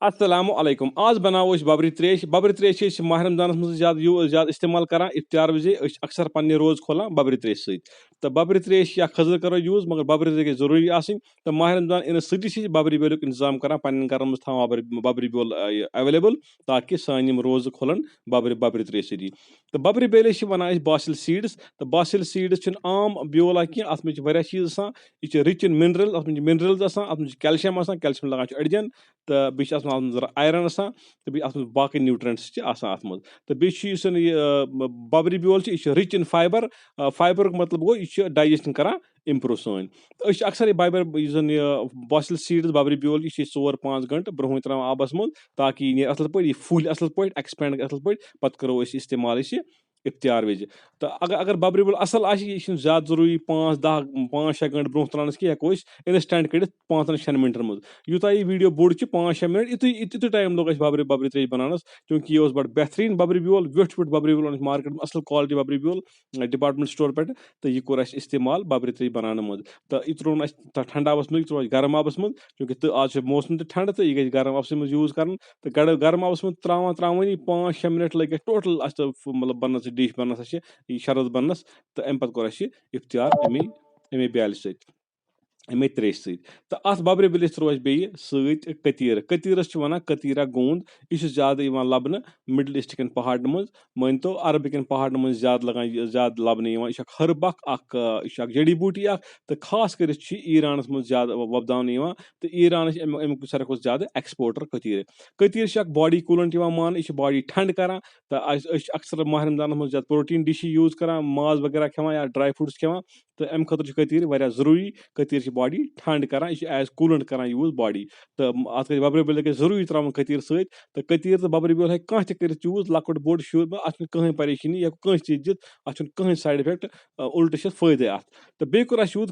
Assalamu alaikum. आज बनाओ अस babri tresh. Babri tresh is माह रमजानस मज ज्यादा इस्तेमाल करान इफ्तार विज अक्सर पन्ने रोज खोलान babri tresh सत तो babri tresh या खजर करो यूज मगर babri tresh जरूरी आसिन तो माह रमजान इन सती babri बेलुक इंतजाम करान पन्न घर मज थावान babri बेल अवेलेबल ताकि सान यम रोज खोलन babri tresh सती तो babri बेल वनान basil seeds तो basil seeds आम बेल की अत मे वारिया चीज यह रिच इन मिनरल अत मे मिनरल्स अत मे कैल्शियम लगान अड़जन तो बीच जरा आयरन तो बाकी न्यूट्रेंट्स अत तो बीस बबरी बेल यह रिच इन फाइबर फाइबर मतलब गो यह डाइजेशन करान इम्प्रूव सन अक्सर यह बासिल सीड्स बबरी बेल यह 4-5 घंटे ब्रोह त्रा आबस मज ताकि यह असल पे फुल असल पे एक्सपेंड असल पे पत करो इस्तेमाल इफ्तार विज तो अगर बबरी बेल असल यह ज्यादा जरूरी 5-10-5-6 घंटे ब्रोह त्रान की हेको इंस्टेंट कड़ 5-6 मिनटन मज यूता यह वीडियो बोड़ 5-6 मिनट युत टाइम लोग बबरी त्रेश बनानस क्योंकि यह बड़ बेहतरीन बबरी बेल व्यूठ बबरी बेल मार्केट में असल क्वालिटी बबरी बेल डिपार्टमेंट स्टोर पे तो यह कोर इस्तेमाल बबरी त्रेश बनाने मज तो यह त्रोन ठंड आबस मज त्रो गर्म आबस मज क्योंकि तो आज मौसम ठंड तो यह गर्म आबस मज यूज कर तो गर्म आबस मज त्रावानी 5-6 मिनट लगे टोटल मतलब बनस डिश बनस शरबत बनस तो अम पे कोर इफ्तार अमे ब्याल अमे त्रेश सत तो अत बबरी बेलिस त्रो कतीर कतीरस वन कतीरा गोंद यह ज्यादा लबन मिडल ईस्ट कन पहाड़न मज मान तो अरब कन पहाड़न मज ज्यादा लबन यह हर्ब यह जड़ी बूटी तो खास कर ईरान मज ज्यादा वपदावन तो ईरान अमुक सारे ज्यादा एक्सपोर्टर कतीर कतीर बॉडी कूलेंट मान यह बॉडी ठंड करान तो अक्सर माह रमजान मज ज्यादा प्रोटीन डिश यूज करान माज वगैरह खेवान या ड्राई फ्रूट्स खेवान तो अम खतर कतीर वारिया जरूरी कतीर बॉडी ठंड करान यह एज कूलेंट करान यूज बॉडी तो अत बबरी बेल जरूरी त्रावन कतीर सत तो कतीर तो बबरी बेल कह कर यूज लकुट बोड़ शुर अत कहीं परेशानी या कह चीज दित अत कहीं साइड इफेक्ट उल्टे फायदे अत तो बे कोर यूज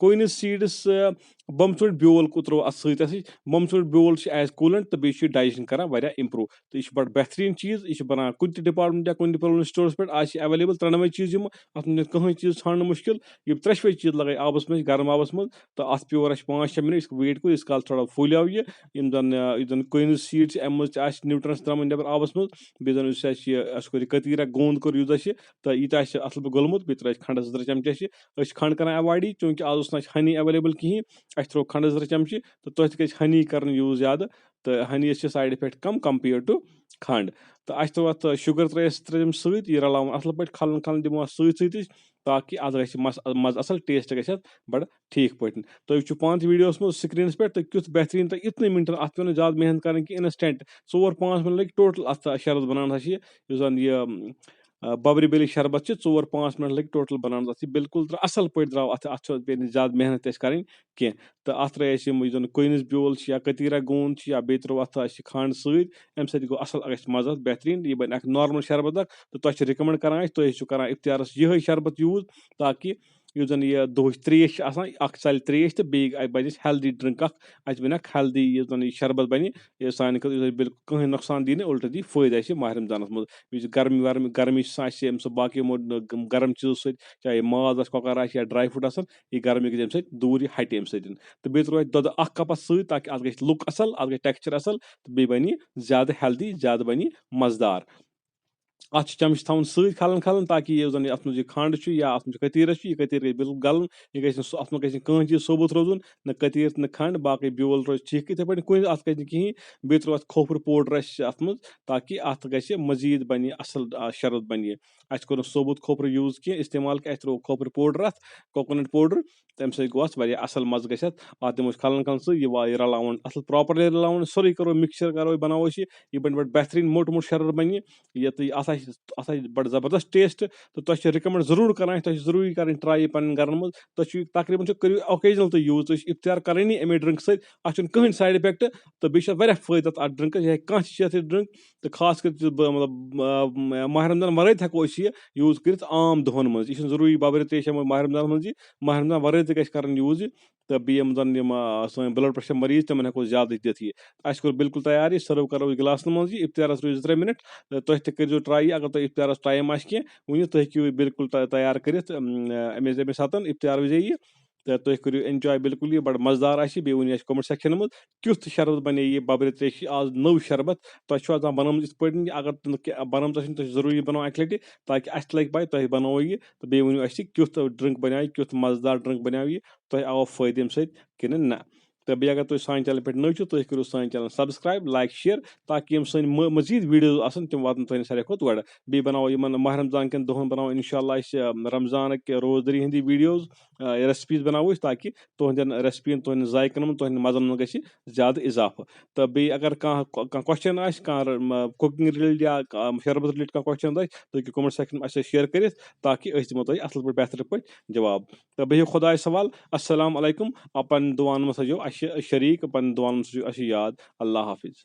कोइनिस सीड्स बमचूट बेल को त्रो अत बमचूट बेल एज कूलेंट तो बेस डाइजेशन करान वारिया इम्प्रूव तो यह बड़ बेहतरीन चीज यह बना कुछ डिपार्टमेंट या कुछ डिपार्टमेंट स्टोर्स पे अवेलेबल 93 चीज अत कहीं चीज छान मुश्किल यह 3 चीज लगे आबस मज गर्म आबस मज तो अत प्योर 5-6 मिनट वेट को इस काल थोड़ा फुलियाव यह जन कोइनिस सीड्स अम न्यूट्रंस त्राम नबर आबस मज बे कतीरा गोंद कर यूज तो यह असल पे गोलमुत बे त्रा खंड 2 चमचे खंड कर अवॉइड क्योंकि आज हनी अवेलेबल कहीं अस त्रो खंड 2 चमचे तो तुम गई हनी कर यूज ज्यादा तो हनी साइड इफेक्ट कम कंपेयर टू खंड तो अस त्रो अत शुगर त्रेम सत यह रलावन असल पे खलन खलन दिमो सत ताकि अत मज असल टेस्ट गि बड़ ठीक पे तुम वो पान वीडियोस में स्क्रीन पे तो क्युत बेहतरीन तो इतने मिनटन अत पे ज्यादा मेहनत कर इंस्टेंट 4-5 मिनट लगे टोटल अत शरबत बनान यह बबरी बेल शरबत 4-5 मिनट लगे टोटल बनान बिल्कुल असल पे द्राव अत ज्यादा मेहनत कर तो अत त्रे कोइनिस बेल या कतीरा गोंद या बे त्रो अत खंड सत अम सो असल मजा बेहतरीन यह बन नॉर्मल शरबत तो तुम रिकमेंड करान तुम करान इफ्तारस यह शरबत यूज ताकि यह जन यह दोह त्रेश चल त्रेश तो बे बन हेल्दी ड्रिंक अस बन हेल्दी यह शरबत बन सान बिल्कुल कहीं नुकसान दी उल्टा दी फायदे माह रमजान मज गर्मी सो बाकी गर्म चीजों सत चाहे माज कॉकर या ड्राई फ्रूट यह गर्मी गई दूर यह हटे अम सत तो बे त्रो दुद कप सत ताकि अत गई लुक असल अत गई टेक्सचर असल तो बे बन ज्यादा हेल्दी ज्यादा बन मजेदार अत चमच थवन सत खलन खलन ताकि यह जन अत मज खंड या अत कतीर यह कतीर गई बिल्कुल गलन यह गई अत मे कह चीज सोबुत रोजन न कतीर न खंड बाकी बेल रोज ठीक इथे पे कुछ अत गई कहीं बे त्रो अत खोपर पाउडर अत मज ताकि अत गई मजीद बन असल शरबत बन अस कोर सोबुत खोपर यूज कह इस्तेमाल अस त्रो खोपर पाउडर अत कोकोनट पाउडर तम सो गो असल मज गि अत दिमो खलन खलन सह यह रलावन असल प्रॉपरली रलावन सोरे करो मिक्सचर करो बनाओ यह बन बड़ बेहतरीन मोट मोट शरबत बन यह अत बड़ जबरदस्त टेस्ट तो तुम रिकमेंड जरूर करान तुम जरूरी कर ट्राई पन घर मज तुम तकरीबन करो ओकेजनल तो यूज तुम इफ्तार करनी अमे ड्रिंक सत अत कहीं साइड इफेक्ट तो बे फायदा अत ड्रिंक यह कह चेत ड्रिंक तो खास कर मतलब माह रमजान वर हेको यूज कर आम दोहन मज यह जरूरी बबरी त्रेश माह रमजान मज माह रमजान वर कर यूज तो बेम सन ब्लड प्रेशर मरीज तमन हेको ज्यादा दिथ अस कोर बिल्कुल तैयार यह सर्व करो गिलास मज इफ्तारस रोज 3 मिनट तुम तु ट्राई अगर तुम इफ्तारस टाइम वन तुम हेको बिल्कुल तैयार कर अमे सतन इफ्तार विज तो तुम करो एंजॉय बिल्कुल ये बड़ मजेदार बे वन कमेंट सेक्शन मज क्युथ शरबत बने ये बब्र त्रेश आज नव शरबत तुम बनम इत अगर बनम तो जरूरी बनो अक लटि ताकि अस लग पाए तुम बनो ये तो बे वन क्युथ ड्रिंक बनो क्युथ मजेदार ड्रिंक बनो ये तुम आव फायदे अम सि ना तो बे अगर तुम सान चैनल पे नव तुम करो सान चैनल सब्सक्राइब लाइक शेयर ताकि सन मजीद वीडियोज आसन तम वातन तुम सारे खुद गड बे बनाओ इन माह रमजान कन दोहन बनाओ इंशाल्लाह रमजान के रोजदरी हंदी वीडियोज रेसिपीज बनाओ ताकि तुहदन रेसिपीन तुहद जायकन मन तुहद मजन मन गि ज्यादा इजाफा तो बे अगर क्वेश्चन कुकिंग रिलेटेड या शरबत रिलेटेड क्वेश्चन तुम कमेंट सेक्शन में शेयर कर ताकि दिमो तुम असल पे बेहतर पे जवाब तो बिहु खुदाय सवाल अस्सलाम वालेकुम अपन दुआन में सजो शरीक अपन दुआन में सजो याद अल्लाह हाफिज।